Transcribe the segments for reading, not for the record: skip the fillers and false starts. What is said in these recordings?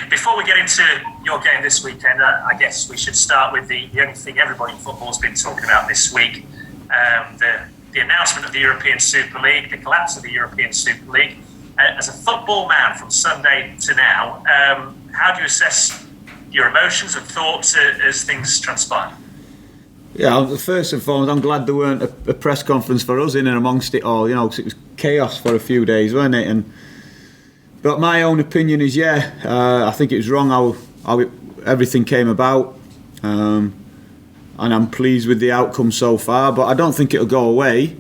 Before we get into your game this weekend, I guess we should start with the only thing everybody in football's been talking about this week, the announcement of the European Super League, the collapse of the European Super League. As a football man from Sunday to now, how do you assess your emotions and thoughts as things transpire? Yeah, first and foremost, I'm glad there weren't a press conference for us in and amongst it all, because it was chaos for a few days, wasn't it? But my own opinion is, I think it was wrong how everything came about, and I'm pleased with the outcome so far, but I don't think it'll go away.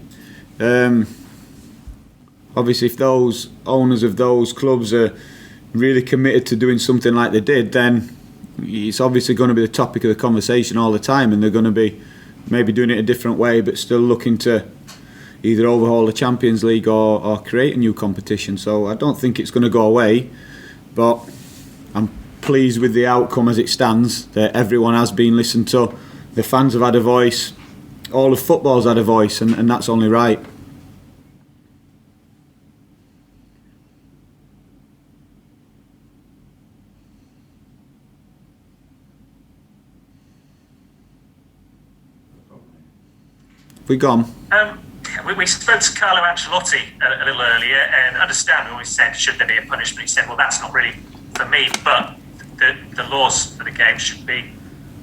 Obviously, if those owners of those clubs are really committed to doing something like they did, then it's obviously going to be the topic of the conversation all the time, and they're going to be maybe doing it a different way, but still looking to either overhaul the Champions League or create a new competition. So I don't think it's going to go away, but I'm pleased with the outcome as it stands, that everyone has been listened to, the fans have had a voice, all of football's had a voice, and that's only right. We gone? We spoke to Carlo Ancelotti a little earlier, and understand we always said, should there be a punishment? He said, well, that's not really for me, but the laws of the game should be.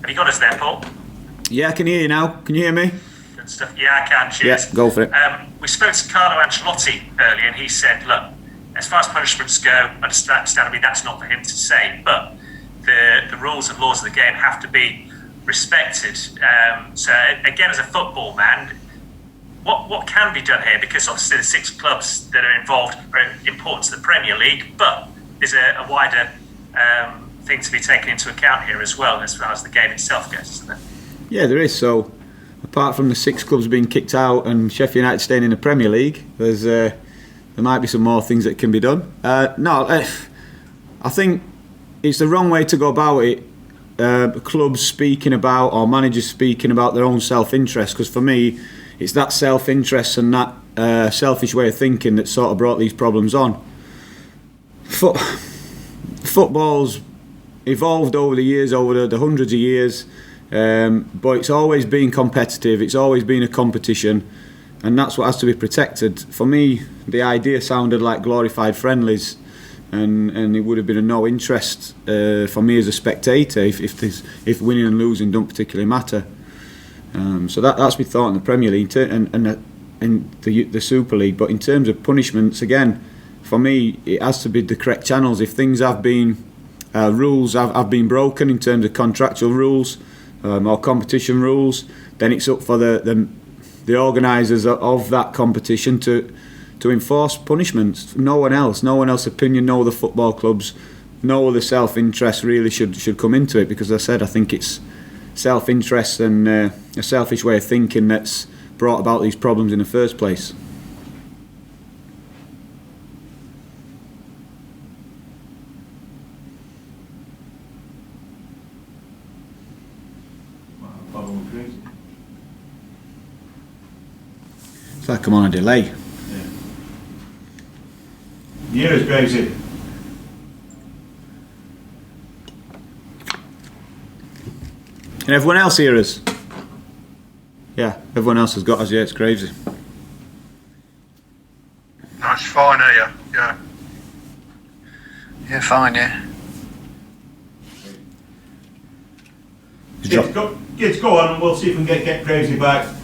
Have you got us there, Paul? Yeah, I can hear you now. Can you hear me? Good stuff. Yeah, I can. Cheers. Yeah, go for it. We spoke to Carlo Ancelotti earlier, and he said, look, as far as punishments go, understandably that's not for him to say, but the rules and laws of the game have to be respected. So again, as a football man, what can be done here? Because obviously the 6 clubs that are involved are important to the Premier League, but there's a wider thing to be taken into account here as well, as far as the game itself goes, isn't there? Yeah, there is. So apart from the 6 clubs being kicked out and Sheffield United staying in the Premier League, there might be some more things that can be done. I think it's the wrong way to go about it. Clubs speaking about, or managers speaking about their own self-interest, because for me it's that self-interest and that selfish way of thinking that sort of brought these problems on. Football's evolved over the years, over the hundreds of years, but it's always been competitive, it's always been a competition, and that's what has to be protected. For me, the idea sounded like glorified friendlies, and it would have been of no interest for me as a spectator if winning and losing don't particularly matter. So that's my thought in the Premier League and the Super League. But in terms of punishments, again, for me, it has to be the correct channels. If things have been rules have been broken in terms of contractual rules or competition rules, then it's up for the organisers of that competition to enforce punishments. No one else's opinion, no other football clubs, no other self-interest really should come into it, because as I said, I think it's self-interest and a selfish way of thinking that's brought about these problems in the first place. It's like I'm on a delay. Youre is crazy. Can everyone else hear us? Yeah, everyone else has got us. Yeah, it's crazy. That's fine, are you? Yeah. Yeah, fine, yeah. Kids, go on and we'll see if we can get crazy back.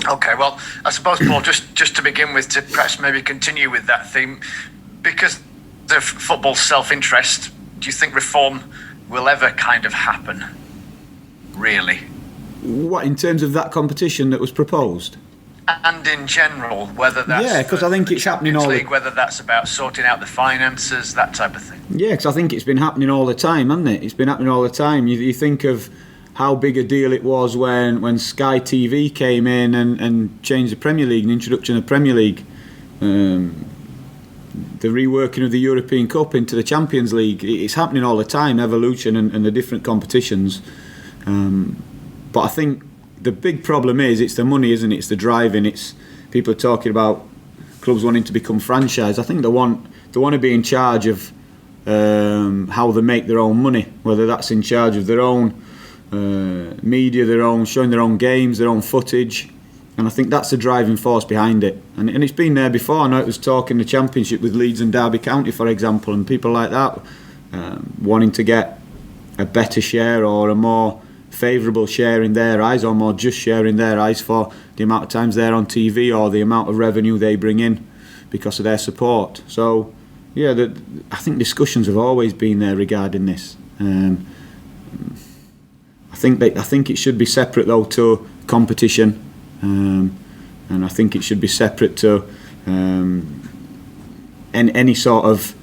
Okay, well, I suppose, Paul, just to begin with, to perhaps maybe continue with that theme, because of football's self-interest, do you think reform will ever kind of happen, really? What, in terms of that competition that was proposed? And in general, whether that's... Yeah, because I think it's happening all the... whether that's about sorting out the finances, that type of thing. Yeah, because I think it's been happening all the time, hasn't it? It's been happening all the time. You think of how big a deal it was when Sky TV came in and changed the Premier League, the introduction of the Premier League, the reworking of the European Cup into the Champions League. It's happening all the time, evolution and the different competitions. But I think the big problem is it's the money, isn't it? It's the driving. It's people are talking about clubs wanting to become franchised. I think they want to be in charge of how they make their own money, whether that's in charge of their own media, showing their own games, their own footage. And I think that's the driving force behind it. And it's been there before. I know it was talk in the Championship with Leeds and Derby County, for example, and people like that wanting to get a better share or a more favourable share in their eyes, or more just share in their eyes for the amount of times they're on TV or the amount of revenue they bring in because of their support. So, yeah, I think discussions have always been there regarding this. I think it should be separate though to competition. And I think it should be separate to any sort of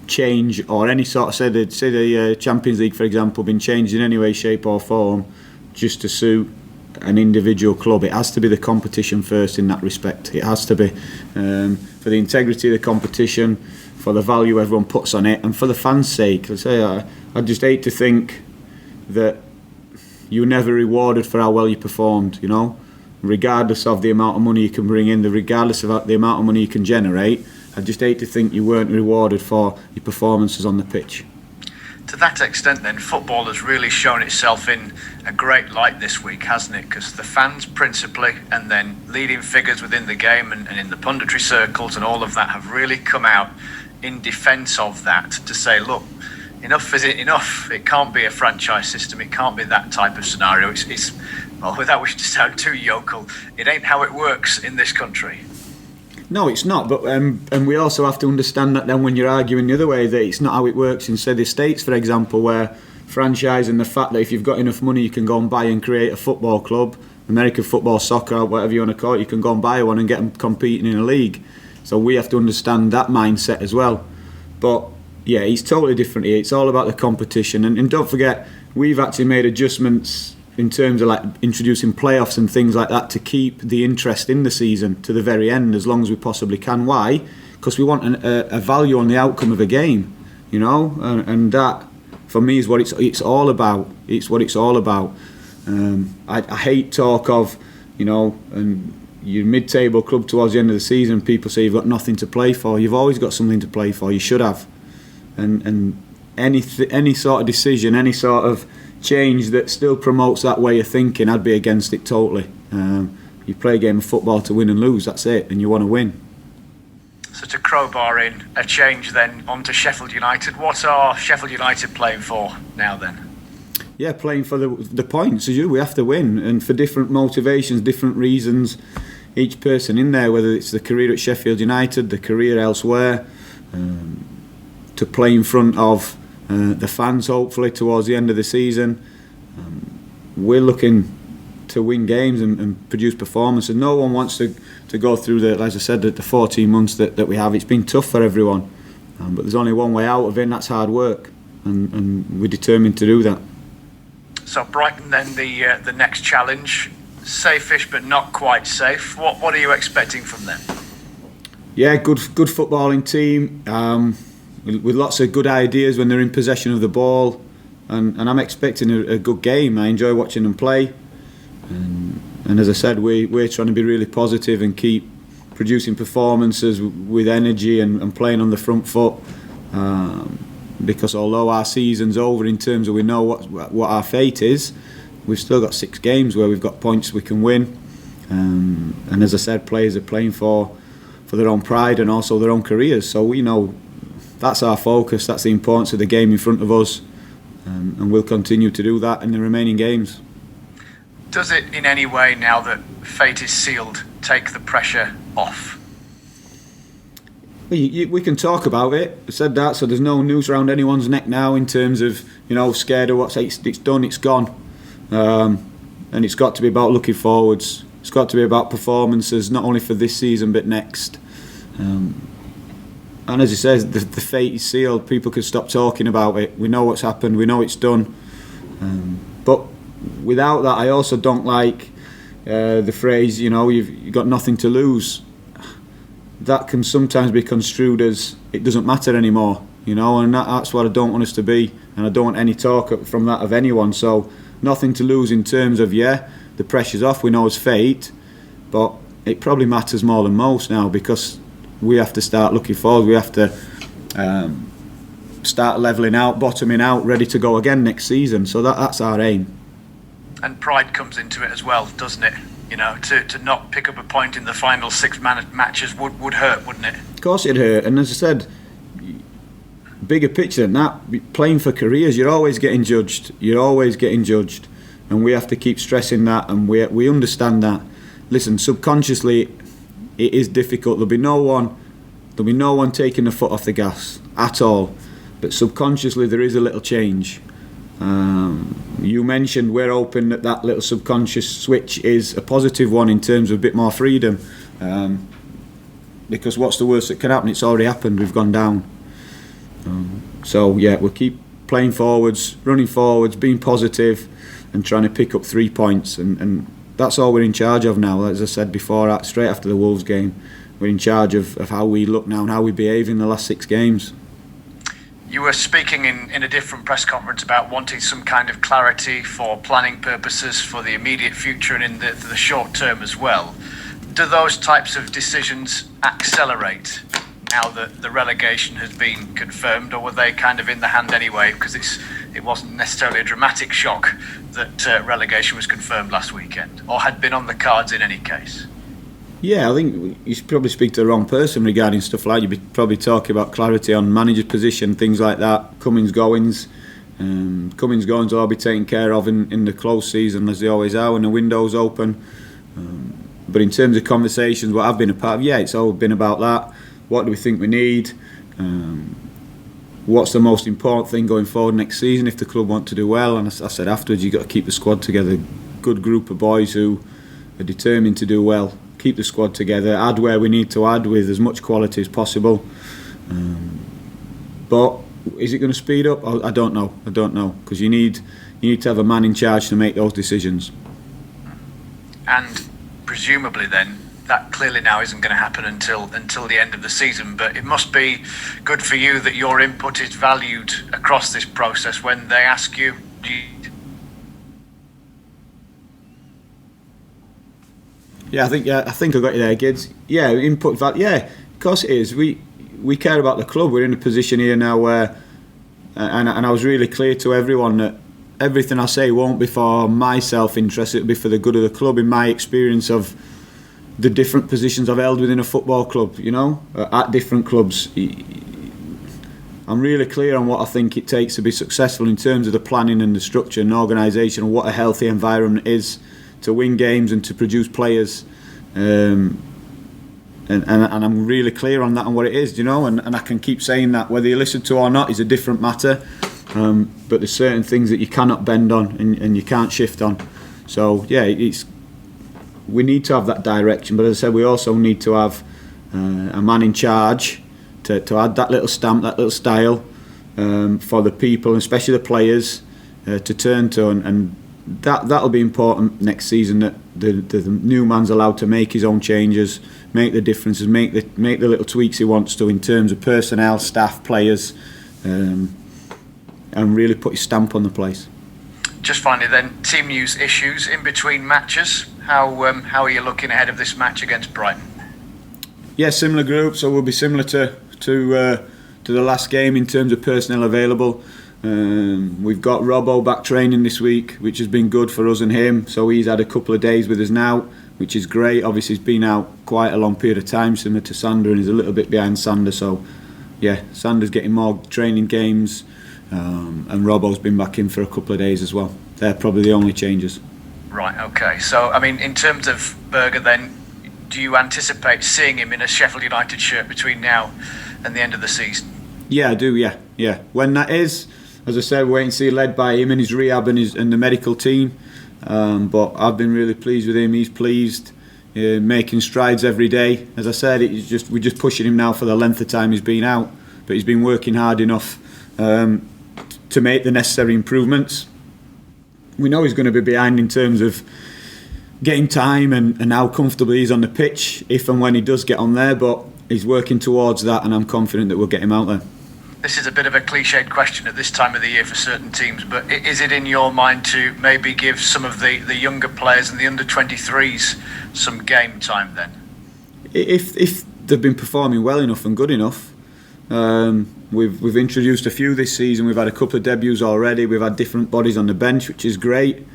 change or any sort of say the Champions League, for example, been changed in any way, shape or form just to suit an individual club. It has to be the competition first in that respect. It has to be for the integrity of the competition, for the value everyone puts on it, and for the fans' sake. I just hate to think that you're never rewarded for how well you performed, you know, regardless of the amount of money you can bring in, regardless of the amount of money you can generate. I just hate to think you weren't rewarded for your performances on the pitch. To that extent then, football has really shown itself in a great light this week, hasn't it? Because the fans principally, and then leading figures within the game and in the punditry circles and all of that have really come out in defence of that to say, look, enough is enough. It can't be a franchise system. It can't be that type of scenario. It's well, without wishing to sound too yokel, it ain't how it works in this country. No, it's not. But and we also have to understand that then when you're arguing the other way, that it's not how it works in, say, the States, for example, where franchise and the fact that if you've got enough money, you can go and buy and create a football club, American football, soccer, whatever you want to call it, you can go and buy one and get them competing in a league. So we have to understand that mindset as well. But yeah, it's totally different here. It's all about the competition. And don't forget, we've actually made adjustments in terms of like introducing playoffs and things like that to keep the interest in the season to the very end as long as we possibly can. Why? Because we want a value on the outcome of a game, you know, and that for me is what it's all about. It's what it's all about. I hate talk of, you know, and your mid-table club towards the end of the season, people say you've got nothing to play for. You've always got something to play for. You should have. And any sort of decision, any sort of change that still promotes that way of thinking, I'd be against it totally. You play a game of football to win and lose, that's it, and you want to win. So to crowbar in a change then onto Sheffield United, what are Sheffield United playing for now then? Yeah, playing for the points, as we have to win, and for different motivations, different reasons. Each person in there, whether it's the career at Sheffield United, the career elsewhere, to play in front of the fans hopefully towards the end of the season. We're looking to win games and produce performances. No one wants to go through as I said, the 14 months that we have. It's been tough for everyone, but there's only one way out of it, and that's hard work, and we're determined to do that. So Brighton then the next challenge, safe-ish but not quite safe. What are you expecting from them? Yeah, good footballing team. With lots of good ideas when they're in possession of the ball, and I'm expecting a good game. I enjoy watching them play, and as I said, we're trying to be really positive and keep producing performances with energy and playing on the front foot, because although our season's over in terms of we know what our fate is, we've still got 6 games where we've got points we can win, and as I said, players are playing for their own pride and also their own careers, so we know that's our focus, that's the importance of the game in front of us, and we'll continue to do that in the remaining games. Does it in any way, now that fate is sealed, take the pressure off? We can talk about it. I said that, so there's no noose around anyone's neck now in terms of, you know, scared of what's it's done, it's gone, and it's got to be about looking forwards. It's got to be about performances, not only for this season but next. And as he says, the fate is sealed. People can stop talking about it. We know what's happened. We know it's done. But without that, I also don't like the phrase, you know, you've got nothing to lose. That can sometimes be construed as it doesn't matter anymore, you know, and that's what I don't want us to be. And I don't want any talk from that of anyone. So nothing to lose in terms of, yeah, the pressure's off. We know it's fate, but it probably matters more than most now because we have to start looking forward. We have to start levelling out, bottoming out, ready to go again next season. So that's our aim. And pride comes into it as well, doesn't it? You know, to not pick up a point in the final 6 matches would hurt, wouldn't it? Of course it'd hurt. And as I said, bigger picture than that, playing for careers, you're always getting judged. And we have to keep stressing that, and we understand that. Listen, subconsciously, it is difficult. There'll be no one taking the foot off the gas at all. But subconsciously, there is a little change. You mentioned we're hoping that little subconscious switch is a positive one in terms of a bit more freedom. Because what's the worst that can happen? It's already happened. We've gone down. So yeah, we'll keep playing forwards, running forwards, being positive, and trying to pick up 3 points. And that's all we're in charge of now. As I said before, straight after the Wolves game, we're in charge of how we look now and how we behave in the last 6 games. You were speaking in a different press conference about wanting some kind of clarity for planning purposes for the immediate future and in the short term as well. Do those types of decisions accelerate now that the relegation has been confirmed, or were they kind of in the hand anyway, because it wasn't necessarily a dramatic shock that relegation was confirmed last weekend, or had been on the cards in any case? Yeah, I think you should probably speak to the wrong person regarding stuff like that. You'd be probably talking about clarity on manager's position, things like that, comings, goings. Comings, goings will all be taken care of in the close season, as they always are when the window's open. But in terms of conversations, what I've been a part of, yeah, it's all been about that. What do we think we need? What's the most important thing going forward next season if the club want to do well? And I said afterwards, you've got to keep the squad together. Good group of boys who are determined to do well. Keep the squad together, add where we need to add with as much quality as possible. But is it going to speed up? I don't know, because you need to have a man in charge to make those decisions. And presumably then, that clearly now isn't going to happen until the end of the season, but it must be good for you that your input is valued across this process when they ask you, Yeah, I think I got you there, kids. Yeah, input value. Yeah, of course it is. We care about the club. We're in a position here now where, and I was really clear to everyone that everything I say won't be for my self-interest. It'll be for the good of the club. In my experience of the different positions I've held within a football club, you know, at different clubs, I'm really clear on what I think it takes to be successful in terms of the planning and the structure and organisation, and what a healthy environment is to win games and to produce players, and I'm really clear on that and what it is, you know, and I can keep saying that. Whether you listen to or not is a different matter, but there's certain things that you cannot bend on and you can't shift on. So yeah, we need to have that direction, but as I said, we also need to have a man in charge to add that little stamp, that little style, for the people, especially the players, to turn to, and that'll be important next season, that the new man's allowed to make his own changes, make the differences, make the little tweaks he wants to in terms of personnel, staff, players, and really put his stamp on the place. Just finally then, team news issues in between matches. How are you looking ahead of this match against Brighton? Yeah, similar group, so we'll be similar to the last game in terms of personnel available. We've got Robbo back training this week, which has been good for us and him. So he's had a couple of days with us now, which is great. Obviously, he's been out quite a long period of time, similar to Sander, and he's a little bit behind Sander. So, yeah, Sander's getting more training games, and Robbo's been back in for a couple of days as well. They're probably the only changes. Right, okay. So, I mean, in terms of Berger then, do you anticipate seeing him in a Sheffield United shirt between now and the end of the season? Yeah, I do, yeah. When that is, as I said, wait and see, led by him and his rehab and the medical team. But I've been really pleased with him. He's pleased, making strides every day. As I said, we're just pushing him now for the length of time he's been out. But he's been working hard enough to make the necessary improvements. We know he's going to be behind in terms of getting time and how comfortable he is on the pitch, if and when he does get on there. But he's working towards that, and I'm confident that we'll get him out there. This is a bit of a cliched question at this time of the year for certain teams, but is it in your mind to maybe give some of the younger players and the under-23s some game time then? If they've been performing well enough and good enough, We've introduced a few this season. We've had a couple of debuts already. We've had different bodies on the bench, which is great.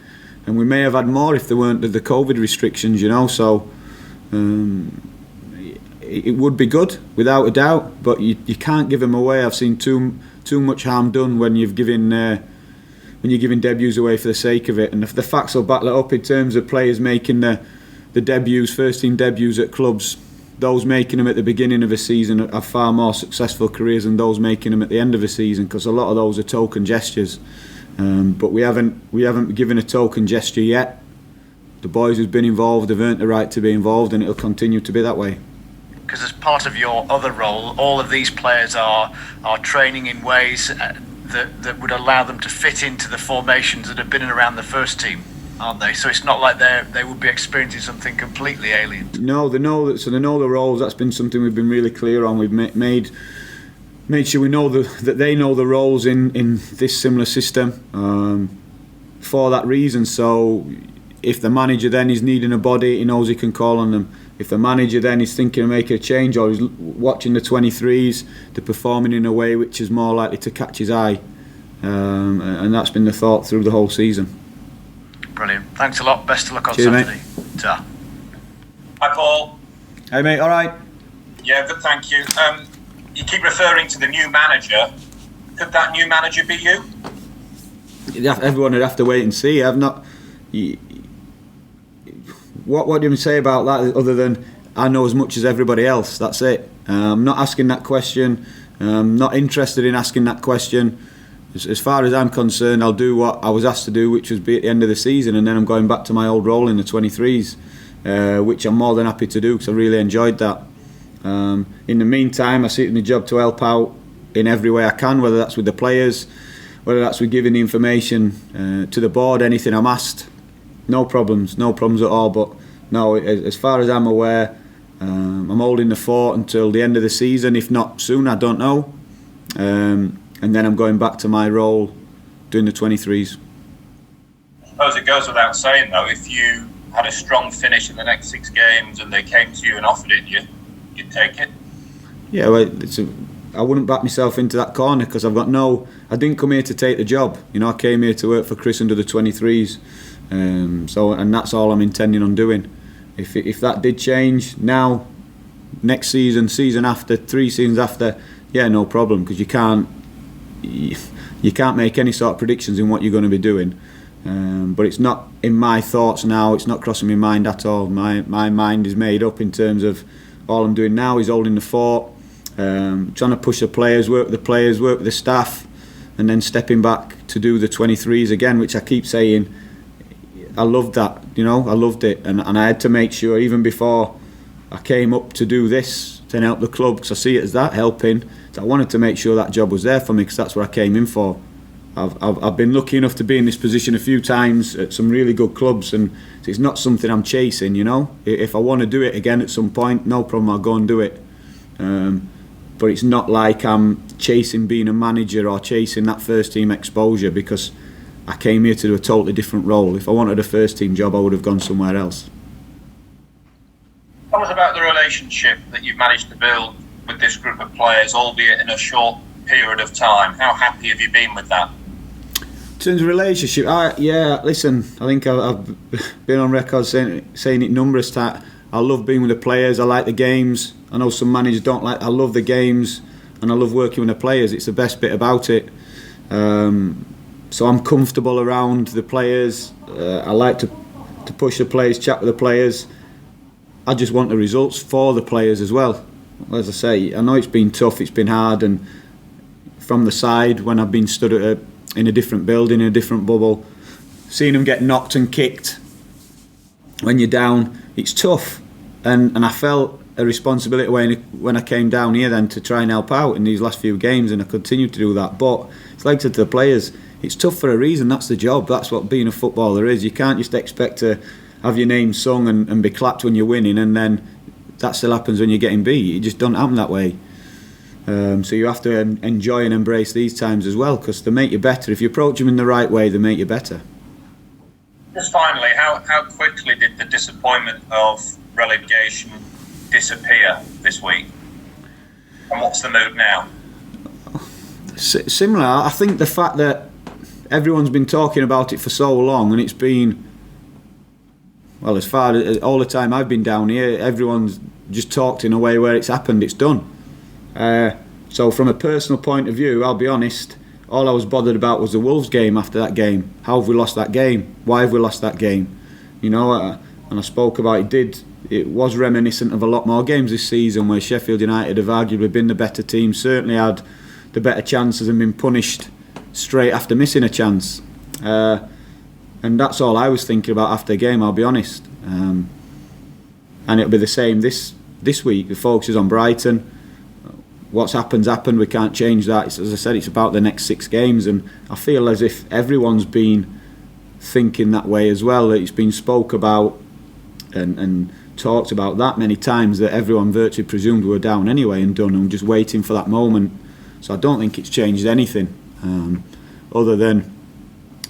And we may have had more if there weren't the COVID restrictions, So it would be good, without a doubt. But you can't give them away. I've seen too much harm done when you're giving debuts away for the sake of it. And if the facts will back that up in terms of players making the debuts, first team debuts at clubs, those making them at the beginning of a season have far more successful careers than those making them at the end of a season, because a lot of those are token gestures. But we haven't given a token gesture yet. The boys who've been involved have earned the right to be involved, and it'll continue to be that way. Because as part of your other role, all of these players are training in ways that would allow them to fit into the formations that have been around the first team, aren't they? So it's not like they would be experiencing something completely alien. No, they know that. So they know the roles. That's been something we've been really clear on. We've made sure we know that they know the roles in this similar system for that reason. So if the manager then is needing a body, he knows he can call on them. If the manager then is thinking of making a change, or he's watching the 23s, they're performing in a way which is more likely to catch his eye, and that's been the thought through the whole season. Brilliant. Thanks a lot. Best of luck on Cheers, Saturday. Mate. Ta. Hi, Paul. Hey mate, all right. Yeah, good, thank you. You keep referring to the new manager. Could that new manager be you? Everyone would have to wait and see. I've not. What do you say about that? Other than I know as much as everybody else. That's it. I'm not asking that question. I'm not interested in asking that question. As far as I'm concerned, I'll do what I was asked to do, which was be at the end of the season, and then I'm going back to my old role in the 23s, which I'm more than happy to do because I really enjoyed that. In the meantime, I see it as my job to help out in every way I can, whether that's with the players, whether that's with giving the information to the board, anything I'm asked. No problems at all. But no, as far as I'm aware, I'm holding the fort until the end of the season, if not soon, I don't know. And then I'm going back to my role doing the 23s. I suppose it goes without saying, though, if you had a strong finish in the next 6 games and they came to you and offered it you, you'd take it? Yeah, well, I wouldn't back myself into that corner because I didn't come here to take the job. I came here to work for Chris under the 23s. And that's all I'm intending on doing. If that did change now, next season after, 3 seasons after, yeah, no problem, because you can't make any sort of predictions in what you're going to be doing. But it's not in my thoughts now. It's not crossing my mind at all. My mind is made up in terms of all I'm doing now is holding the fort, trying to push the players, work with the staff, and then stepping back to do the 23s again, which I keep saying. I loved that, I loved it, and I had to make sure even before I came up to do this to help the club, because I see it as that helping. So I wanted to make sure that job was there for me because that's what I came in for. I've been lucky enough to be in this position a few times at some really good clubs, and it's not something I'm chasing. If I want to do it again at some point, no problem, I'll go and do it. But it's not like I'm chasing being a manager or chasing that first team exposure, because I came here to do a totally different role. If I wanted a first team job, I would have gone somewhere else. Tell us about the relationship that you've managed to build with this group of players, albeit in a short period of time. How happy have you been with that? In terms of relationship, listen, I think I've been on record saying it numerous times. I love being with the players. I like the games. I know some managers don't like. I love the games, and I love working with the players. It's the best bit about it. So I'm comfortable around the players. I like to push the players, chat with the players. I just want the results for the players as well. As I say, I know it's been tough, it's been hard, and from the side when I've been stood in a different building, in a different bubble, seeing them get knocked and kicked when you're down, it's tough. And I felt a responsibility when I came down here then to try and help out in these last few games, and I continue to do that. But it's like to the players, it's tough for a reason. That's the job. That's what being a footballer is. You can't just expect to have your name sung and be clapped when you're winning, and then that still happens when you're getting beat. It just doesn't happen that way. So you have to enjoy and embrace these times as well, because they make you better. If you approach them in the right way, they make you better. Just finally, how quickly did the disappointment of relegation disappear this week? And what's the mood now? Similar. I think the fact that everyone's been talking about it for so long, and it's been, well, as far as all the time I've been down here, everyone's just talked in a way where it's happened, it's done. So from a personal point of view, I'll be honest, all I was bothered about was the Wolves game after that game. How have we lost that game? Why have we lost that game? You know, and I spoke about it was reminiscent of a lot more games this season where Sheffield United have arguably been the better team, certainly had the better chances and been punished straight after missing a chance. And that's all I was thinking about after the game, I'll be honest. And it'll be the same this week. The focus is on Brighton. What's happened, we can't change that. As I said, it's about the next 6 games, and I feel as if everyone's been thinking that way as well. It's been spoke about and talked about that many times that everyone virtually presumed we were down anyway and done, and just waiting for that moment. So I don't think it's changed anything, other than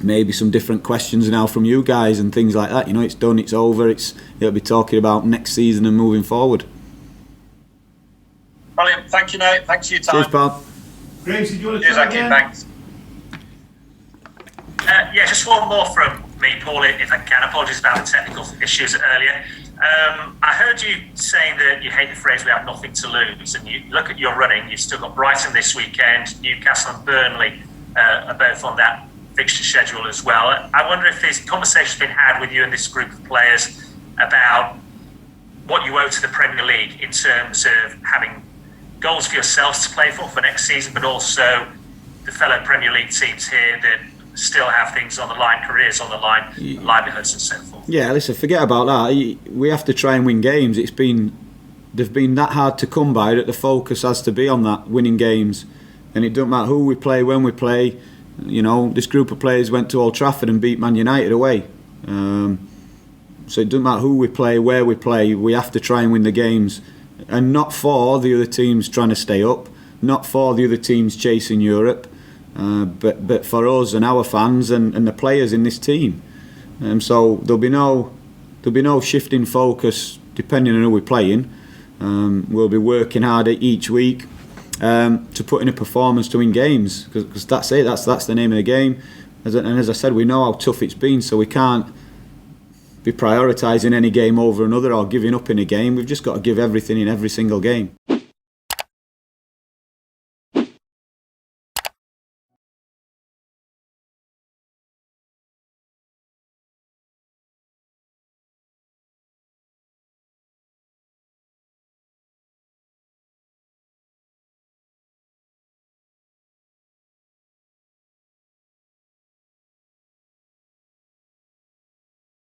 maybe some different questions now from you guys and things like that. You know, it's done, it's over. It'll be talking about next season and moving forward. Brilliant. Thank you, Nate. Thanks for your time. Cheers, pal. Gracie, do you want to Cheers, start Aki. again? Thanks. Yeah, just one more from me, Paul, if I can. Apologies about the technical issues earlier. I heard you saying that you hate the phrase "we have nothing to lose," and you look at your running. You've still got Brighton this weekend, Newcastle and Burnley are both on that fixture schedule as well. I wonder if there's conversations been had with you and this group of players about what you owe to the Premier League in terms of having goals for yourselves to play for next season, but also the fellow Premier League teams here that still have things on the line, careers on the line, livelihoods and so forth. Yeah, listen, forget about that. We have to try and win games. They've been that hard to come by that the focus has to be on that, winning games. And it doesn't matter who we play, when we play. You know, this group of players went to Old Trafford and beat Man United away. So it doesn't matter who we play, where we play, we have to try and win the games. And not for the other teams trying to stay up, not for the other teams chasing Europe, but for us and our fans and the players in this team. So there'll be no shift in focus depending on who we're playing. We'll be working harder each week to put in a performance to win games, because that's it. That's the name of the game. And as I said, we know how tough it's been, so we can't be prioritising any game over another or giving up in a game. We've just got to give everything in every single game.